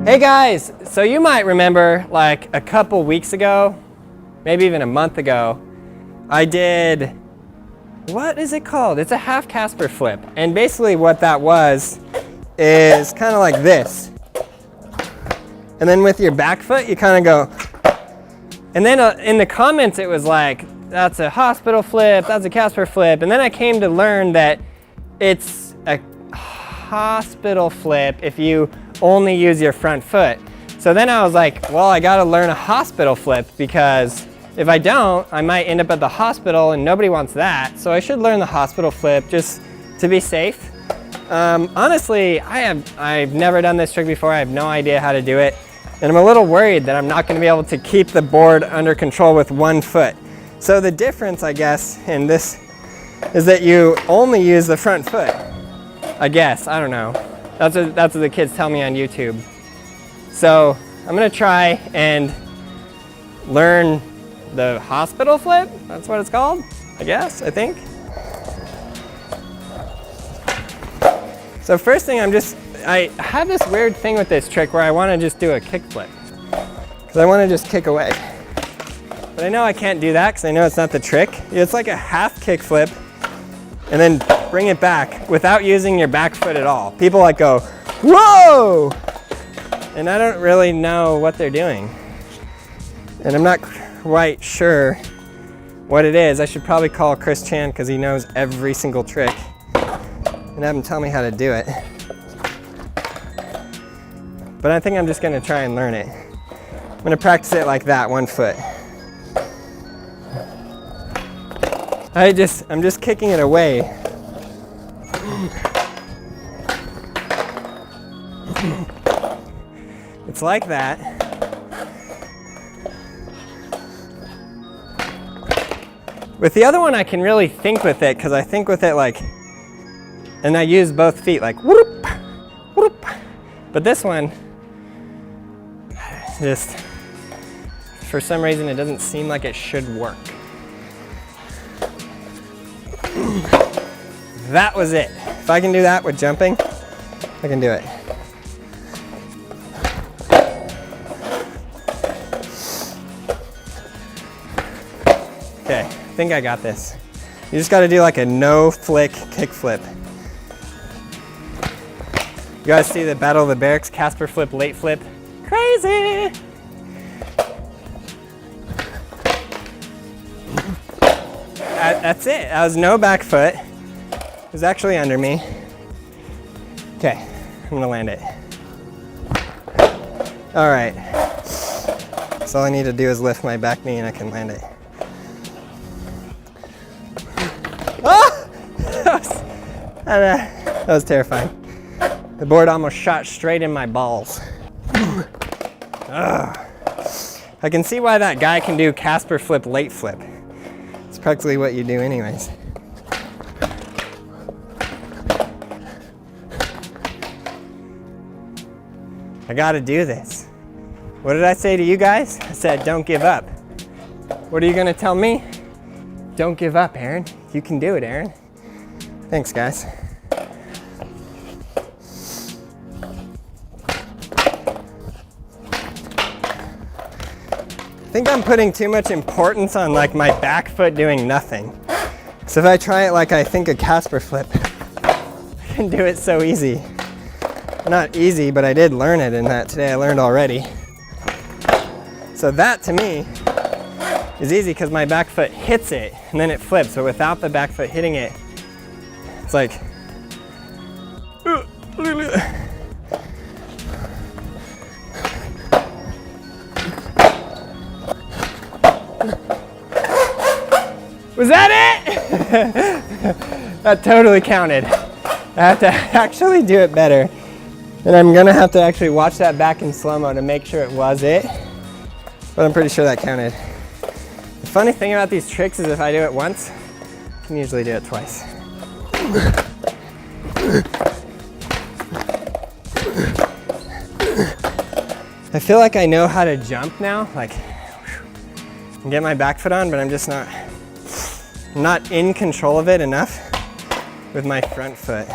Hey guys, so you might remember like a couple weeks ago, maybe even a month ago, I did, what is it called? It's a half Casper flip. And basically what that was is kind of like this. And then with your back foot, you kind of go, and then in the comments it was like, that's a hospital flip, that's a Casper flip. And then I came to learn that it's a hospital flip if you only use your front foot. So then I was like, well, I gotta learn a hospital flip, because if I don't, I might end up at the hospital and nobody wants that. So I should learn the hospital flip just to be safe. Honestly, I've never done this trick before. I have no idea how to do it. And I'm a little worried that I'm not gonna be able to keep the board under control with one foot. So the difference, I guess, in this is that you only use the front foot. I guess, I don't know. That's what the kids tell me on YouTube. So I'm gonna try and learn the hospital flip. That's what it's called, I guess, I think. So first thing, I have this weird thing with this trick where I wanna just do a kick flip, because I wanna just kick away. But I know I can't do that because I know it's not the trick. It's like a half kick flip and then bring it back without using your back foot at all. People like go, whoa! And I don't really know what they're doing. And I'm not quite sure what it is. I should probably call Chris Chan because he knows every single trick and have him tell me how to do it. But I think I'm just gonna try and learn it. I'm gonna practice it like that, one foot. I'm just kicking it away. It's like that. With the other one, I can really think with it, because I think with it like, and I use both feet like whoop, whoop. But this one, just, for some reason, it doesn't seem like it should work. That was it. If I can do that with jumping, I can do it. Okay, I think I got this. You just gotta do like a no flick kick flip. You guys see the Battle of the Barracks Casper flip, late flip? Crazy! That's it. That was no back foot. It was actually under me. Okay, I'm gonna land it. All right. So all I need to do is lift my back knee and I can land it. Oh! That was terrifying. The board almost shot straight in my balls. I can see why that guy can do Casper flip, late flip. It's practically what you do anyways. I gotta do this. What did I say to you guys? I said, don't give up. What are you gonna tell me? Don't give up, Aaron. You can do it, Aaron. Thanks, guys. I think I'm putting too much importance on like my back foot doing nothing. So if I try it like I think a Casper flip, I can do it so easy. Not easy, but I did learn it in that today. I learned already. So that to me is easy because my back foot hits it and then it flips. So without the back foot hitting it, it's like, was that it? That totally counted. I have to actually do it better. And I'm gonna have to actually watch that back in slow-mo to make sure it was it. But I'm pretty sure that counted. The funny thing about these tricks is if I do it once, I can usually do it twice. I feel like I know how to jump now, like, and get my back foot on, but I'm just not in control of it enough with my front foot.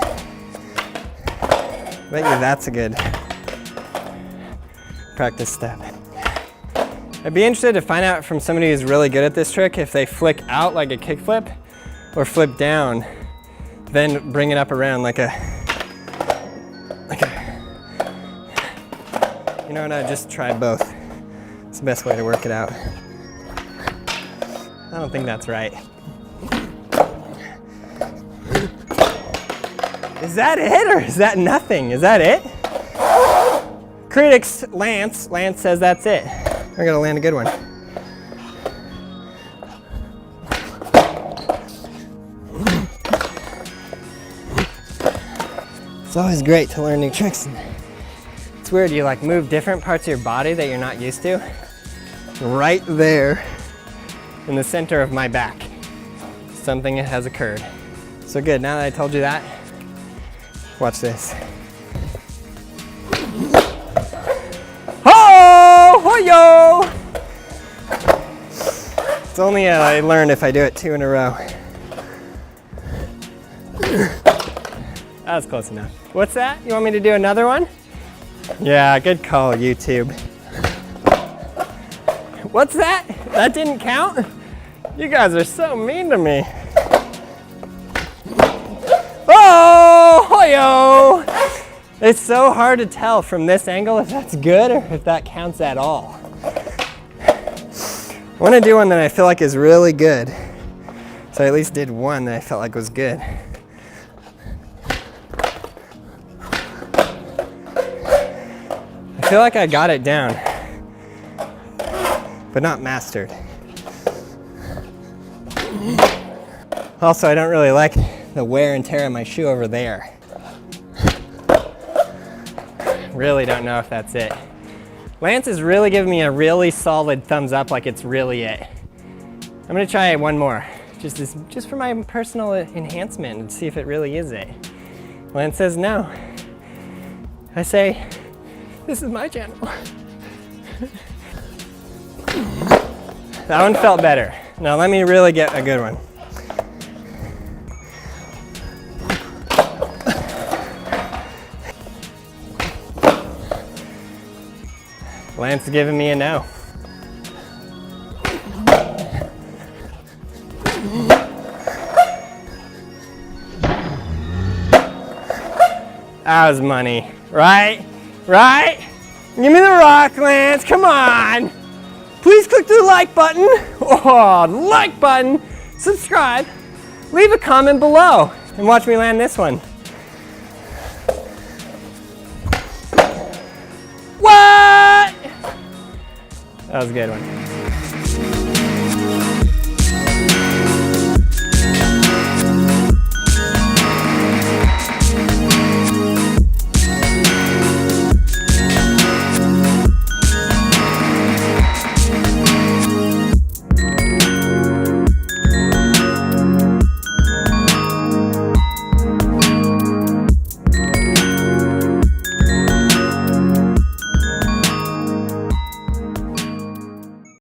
I bet you that's a good practice step. I'd be interested to find out from somebody who's really good at this trick if they flick out like a kickflip or flip down, then bring it up around like a, you know what, I just try both. It's the best way to work it out. I don't think that's right. Is that it or is that nothing? Is that it? Critics, Lance says that's it. We're gonna land a good one. It's always great to learn new tricks. It's weird, you like move different parts of your body that you're not used to. Right there in the center of my back, something has occurred. So good, now that I told you that, watch this. Ho-yo! It's only I learned if I do it 2 in a row. That was close enough. What's that? You want me to do another one? Yeah, good call, YouTube. What's that? That didn't count? You guys are so mean to me. Oh, ho-yo! It's so hard to tell from this angle if that's good or if that counts at all. I want to do one that I feel like is really good. So I at least did one that I felt like was good. I feel like I got it down, but not mastered. Also, I don't really like the wear and tear on my shoe over there. Really don't know if that's it. Lance is really giving me a really solid thumbs up like it's really it. I'm gonna try one more, just for my personal enhancement and see if it really is it. Lance says no. I say, this is my channel. That one felt better. Now let me really get a good one. Lance is giving me a no. That was money, right? Right? Give me the rock, Lance, come on. Please click the like button. Oh, the like button. Subscribe. Leave a comment below and watch me land this one. What? That was a good one.